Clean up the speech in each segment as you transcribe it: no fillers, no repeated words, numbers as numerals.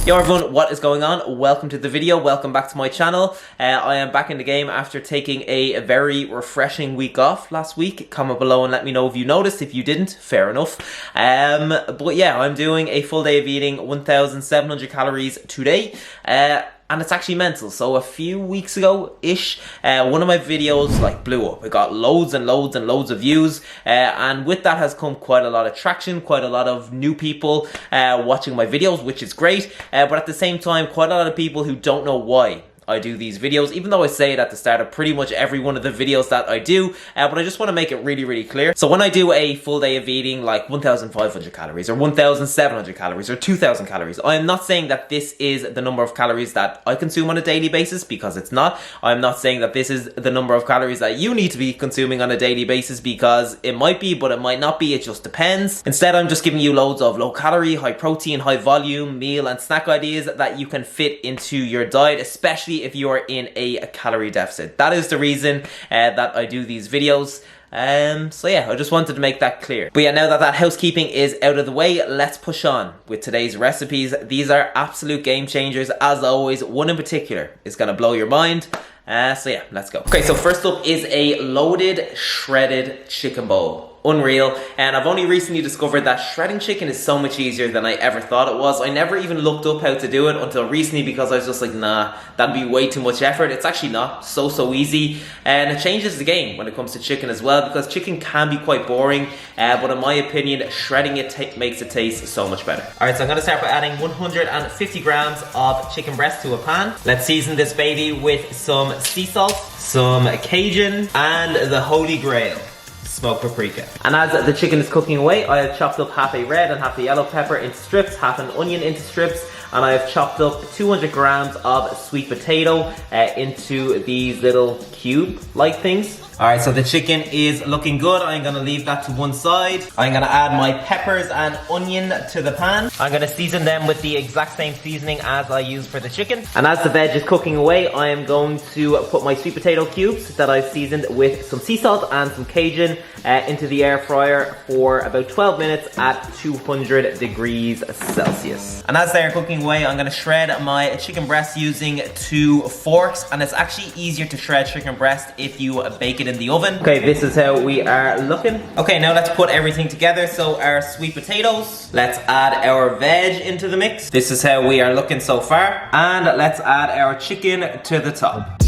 Yo everyone, what is going on? Welcome to the video, welcome back to my channel. I am back in the game after taking a very refreshing week off last week. Comment below and let me know if you noticed. If you didn't, fair enough. But yeah, I'm doing a full day of eating 1,700 calories today. And it's actually mental. So a few weeks ago-ish, one of my videos like blew up. It got loads and loads and loads of views, and with that has come quite a lot of traction, quite a lot of new people watching my videos, which is great, but at the same time, quite a lot of people who don't know why I do these videos, even though I say it at the start of pretty much every one of the videos that I do, but I just want to make it really, really clear. So when I do a full day of eating like 1,500 calories or 1,700 calories or 2,000 calories, I am not saying that this is the number of calories that I consume on a daily basis, because it's not. I'm not saying that this is the number of calories that you need to be consuming on a daily basis, because it might be, but it might not be. It just depends. Instead, I'm just giving you loads of low calorie, high protein, high volume meal and snack ideas that you can fit into your diet, especially if you are in a calorie deficit. That is the reason that I do these videos. So yeah, I just wanted to make that clear. But yeah, now that that housekeeping is out of the way, let's push on with today's recipes. These are absolute game changers. As always, one in particular is gonna blow your mind. So yeah, let's go. Okay, so first up is a loaded shredded chicken bowl. Unreal. And I've only recently discovered that shredding chicken is so much easier than I ever thought it was. I never even looked up how to do it until recently, because I was just like, nah, that'd be way too much effort. It's actually not. So easy. And it changes the game when it comes to chicken as well, because chicken can be quite boring, but in my opinion, shredding it makes it taste so much better. Alright, so I'm gonna start by adding 150 grams of chicken breast to a pan. Let's season this baby with some sea salt, some Cajun, and the holy grail, smoked paprika. And as the chicken is cooking away, I have chopped up half a red and half a yellow pepper into strips, half an onion into strips, and I have chopped up 200 grams of sweet potato into these little cube-like things. Alright, so the chicken is looking good. I'm gonna leave that to one side. I'm gonna add my peppers and onion to the pan. I'm gonna season them with the exact same seasoning as I use for the chicken. And as the veg is cooking away, I am going to put my sweet potato cubes that I've seasoned with some sea salt and some Cajun into the air fryer for about 12 minutes at 200 degrees Celsius. And as they're cooking away, I'm gonna shred my chicken breast using 2 forks. And it's actually easier to shred chicken breast if you bake it in the oven. Okay, this is how we are looking. Okay, now let's put everything together. So our sweet potatoes, let's add our veg into the mix. This is how we are looking so far. And let's add our chicken to the top.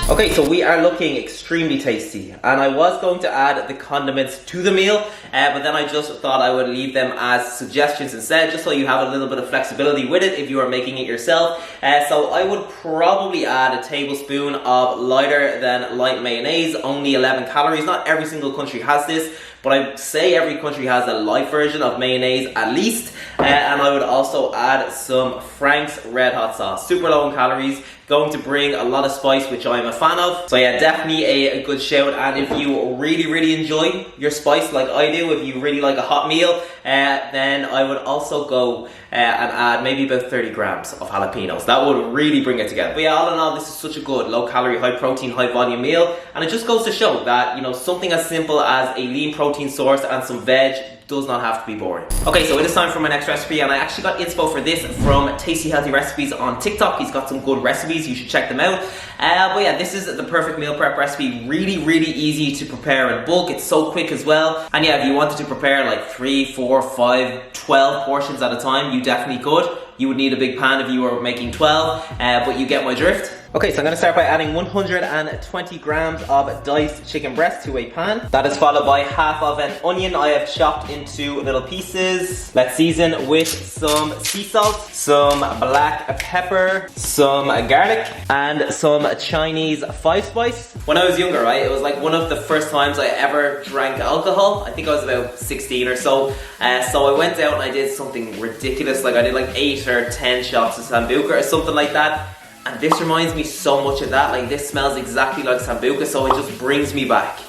Okay, so we are looking extremely tasty, and I was going to add the condiments to the meal, but then I just thought I would leave them as suggestions instead, just so you have a little bit of flexibility with it if you are making it yourself. So I would probably add a tablespoon of lighter than light mayonnaise, only 11 calories. Not every single country has this, but I'd say every country has a light version of mayonnaise at least. And I would also add some Frank's Red Hot sauce, super low in calories, going to bring a lot of spice, which I'm a fan of. So yeah, definitely a good shout. And if you really enjoy your spice like I do, if you really like a hot meal, then I would also go and add maybe about 30 grams of jalapenos. That would really bring it together. But yeah, all in all, this is such a good low calorie, high protein, high volume meal. And it just goes to show that, you know, something as simple as a lean protein source and some veg does not have to be boring. Okay, so it is time for my next recipe, and I actually got inspo for this from Tasty Healthy Recipes on TikTok. He's got some good recipes, you should check them out. But yeah, this is the perfect meal prep recipe. Really easy to prepare in bulk. It's so quick as well. And yeah, if you wanted to prepare like 3, 4, 5, 12 portions at a time, you definitely could. You would need a big pan if you were making 12, but you get my drift. Okay, so I'm going to start by adding 120 grams of diced chicken breast to a pan. That is followed by half of an onion I have chopped into little pieces. Let's season with some sea salt, some black pepper, some garlic, and some Chinese 5-spice. When I was younger, right, it was like one of the first times I ever drank alcohol. I think I was about 16 or so. So I went out and I did something ridiculous. Like I did like 8 or 10 shots of Sambuca or something like that. And this reminds me so much of that. Like, this smells exactly like Sambuca, so it just brings me back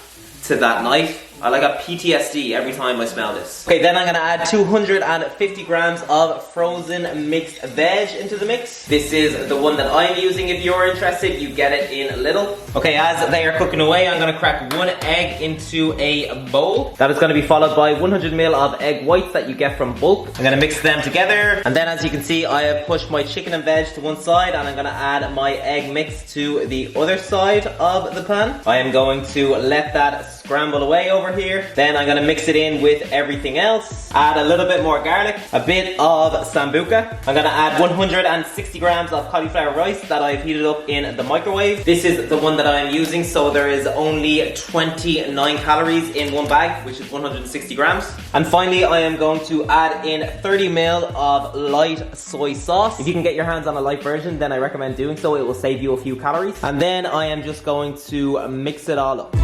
to that night. I like a PTSD every time I smell this. Okay, then I'm gonna add 250 grams of frozen mixed veg into the mix. This is the one that I'm using. If you're interested, you get it in little. Okay, as they are cooking away, I'm gonna crack 1 egg into a bowl. That is gonna be followed by 100 ml of egg whites that you get from bulk. I'm gonna mix them together. And then as you can see, I have pushed my chicken and veg to one side, and I'm gonna add my egg mix to the other side of the pan. I am going to let that scramble away over here. Then I'm gonna mix it in with everything else. Add a little bit more garlic, a bit of sambuca. I'm gonna add 160 grams of cauliflower rice that I've heated up in the microwave. This is the one that I'm using, so there is only 29 calories in one bag, which is 160 grams. And finally, I am going to add in 30 ml of light soy sauce. If you can get your hands on a light version, then I recommend doing so. It will save you a few calories. And then I am just going to mix it all up.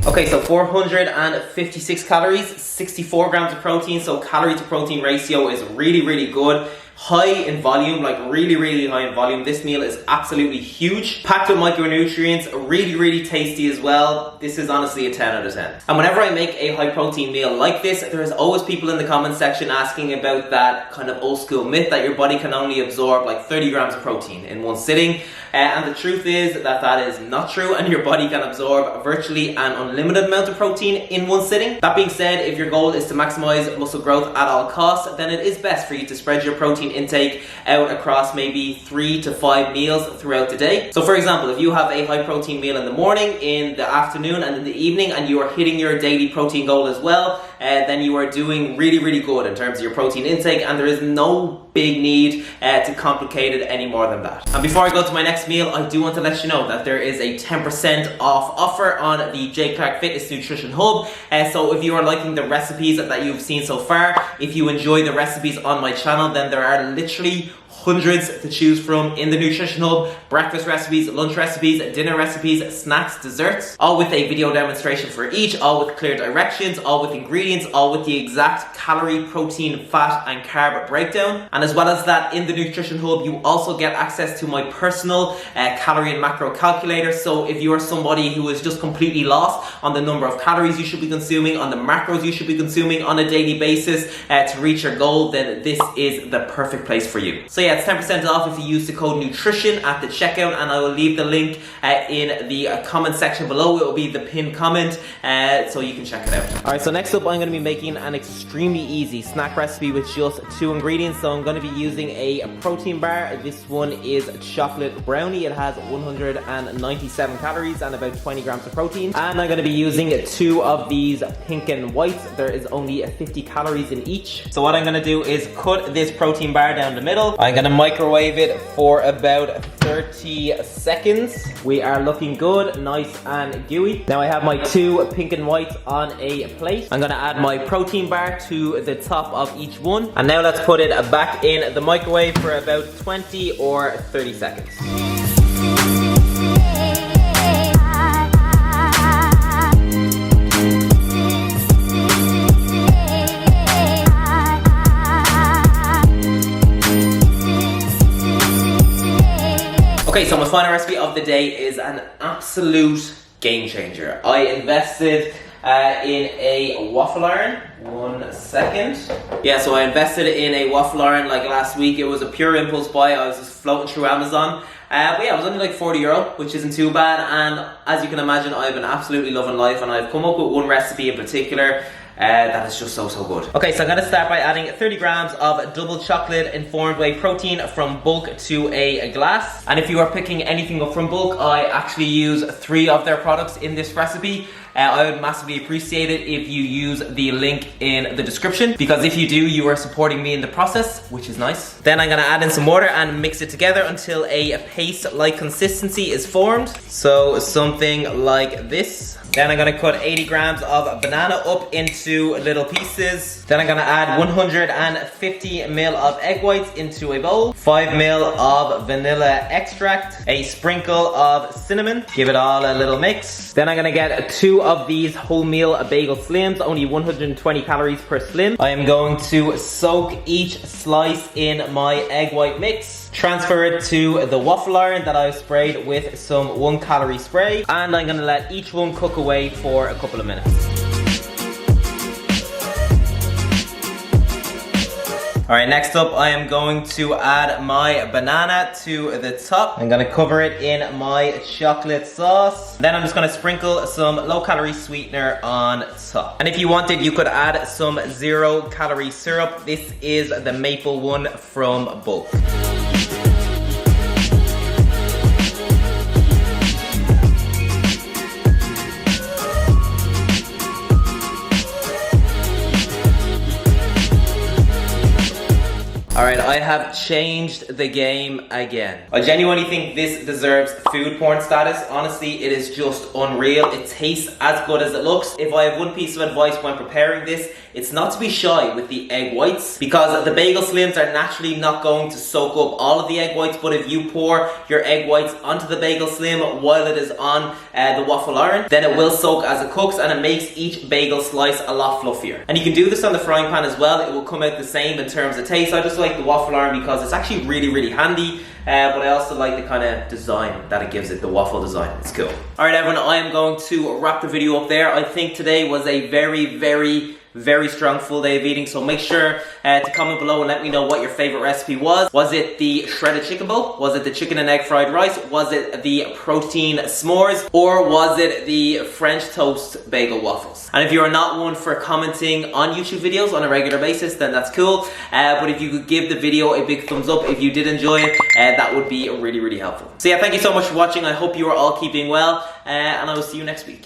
Okay, so 456 calories, 64 grams of protein, so calorie to protein ratio is really good. High in volume, like really high in volume. This meal is absolutely huge. Packed with micronutrients, really tasty as well. This is honestly a 10 out of 10. And whenever I make a high protein meal like this, there's always people in the comment section asking about that kind of old school myth that your body can only absorb like 30 grams of protein in one sitting. And the truth is that that is not true, and your body can absorb virtually an unlimited amount of protein in one sitting. That being said, if your goal is to maximize muscle growth at all costs, then it is best for you to spread your protein intake out across maybe 3 to 5 meals throughout the day. So for example, if you have a high protein meal in the morning, in the afternoon, and in the evening, and you are hitting your daily protein goal as well, then you are doing really good in terms of your protein intake, and there is no big need to complicate it any more than that. And before I go to my next meal, I do want to let you know that there is a 10% off offer on the J Clark Fitness Nutrition Hub. So if you are liking the recipes that you've seen so far, if you enjoy the recipes on my channel, then there are literally hundreds to choose from in the Nutrition Hub. Breakfast recipes, lunch recipes, dinner recipes, snacks, desserts, all with a video demonstration for each, all with clear directions, all with ingredients, all with the exact calorie, protein, fat and carb breakdown. And as well as that, in the Nutrition Hub, you also get access to my personal calorie and macro calculator. So if you are somebody who is just completely lost on the number of calories you should be consuming, on the macros you should be consuming on a daily basis to reach your goal, then this is the perfect place for you. So yeah, it's 10% off if you use the code NUTRITION at the checkout, and I will leave the link in the comment section below. It will be the pinned comment, so you can check it out. Alright, so next up I'm going to be making an extremely easy snack recipe with just 2 ingredients. So I'm going to be using a protein bar. This one is chocolate brownie. It has 197 calories and about 20 grams of protein. And I'm going to be using 2 of these pink and whites. There is only 50 calories in each. So what I'm going to do is cut this protein bar down the middle. I'm going to microwave it for about 30 seconds. We are looking good, nice and gooey. Now I have my 2 pink and whites on a plate. I'm gonna add my protein bar to the top of each one. And now let's put it back in the microwave for about 20 or 30 seconds. Okay, so my final recipe of the day is an absolute game changer. I invested in a waffle iron. 1 second. Yeah, so I invested in a waffle iron like last week. It was a pure impulse buy. I was just floating through Amazon. But yeah, it was only like €40, which isn't too bad. And as you can imagine, I've been absolutely loving life, and I've come up with one recipe in particular that is just so good. Okay, so I'm going to start by adding 30 grams of double chocolate informed whey protein from bulk to a glass. And if you are picking anything up from bulk, I actually use 3 of their products in this recipe. I would massively appreciate it if you use the link in the description, because if you do, you are supporting me in the process, which is nice. Then I'm gonna add in some water and mix it together until a paste-like consistency is formed. So something like this. Then I'm gonna cut 80 grams of banana up into little pieces. Then I'm gonna add 150 ml of egg whites into a bowl, 5 ml of vanilla extract, a sprinkle of cinnamon. Give it all a little mix. Then I'm gonna get 2 of these wholemeal bagel slims, only 120 calories per slim. I am going to soak each slice in my egg white mix. Transfer it to the waffle iron that I've sprayed with some 1 calorie spray, and I'm gonna let each one cook away for a couple of minutes. Alright, next up I am going to add my banana to the top. I'm gonna cover it in my chocolate sauce. Then I'm just gonna sprinkle some low-calorie sweetener on top. And if you wanted, you could add some 0-calorie syrup. This is the maple one from Bulk. Alright, I have changed the game again. I genuinely think this deserves food porn status. Honestly, it is just unreal. It tastes as good as it looks. If I have one piece of advice when preparing this, it's not to be shy with the egg whites, because the bagel slims are naturally not going to soak up all of the egg whites, but if you pour your egg whites onto the bagel slim while it is on the waffle iron, then it will soak as it cooks, and it makes each bagel slice a lot fluffier. And you can do this on the frying pan as well. It will come out the same in terms of taste. I just like the waffle iron because it's actually really handy, but I also like the kind of design that it gives it, the waffle design. It's cool. Alright everyone, I am going to wrap the video up there. I think today was a very strong full day of eating, so make sure to comment below and let me know what your favorite recipe was. Was it the shredded chicken bowl? Was it the chicken and egg fried rice? Was it the protein s'mores? Or was it the French toast bagel waffles? And if you are not one for commenting on YouTube videos on a regular basis, then that's cool. But if you could give the video a big thumbs up if you did enjoy it, that would be really helpful. So yeah, thank you so much for watching. I hope you are all keeping well, and I will see you next week.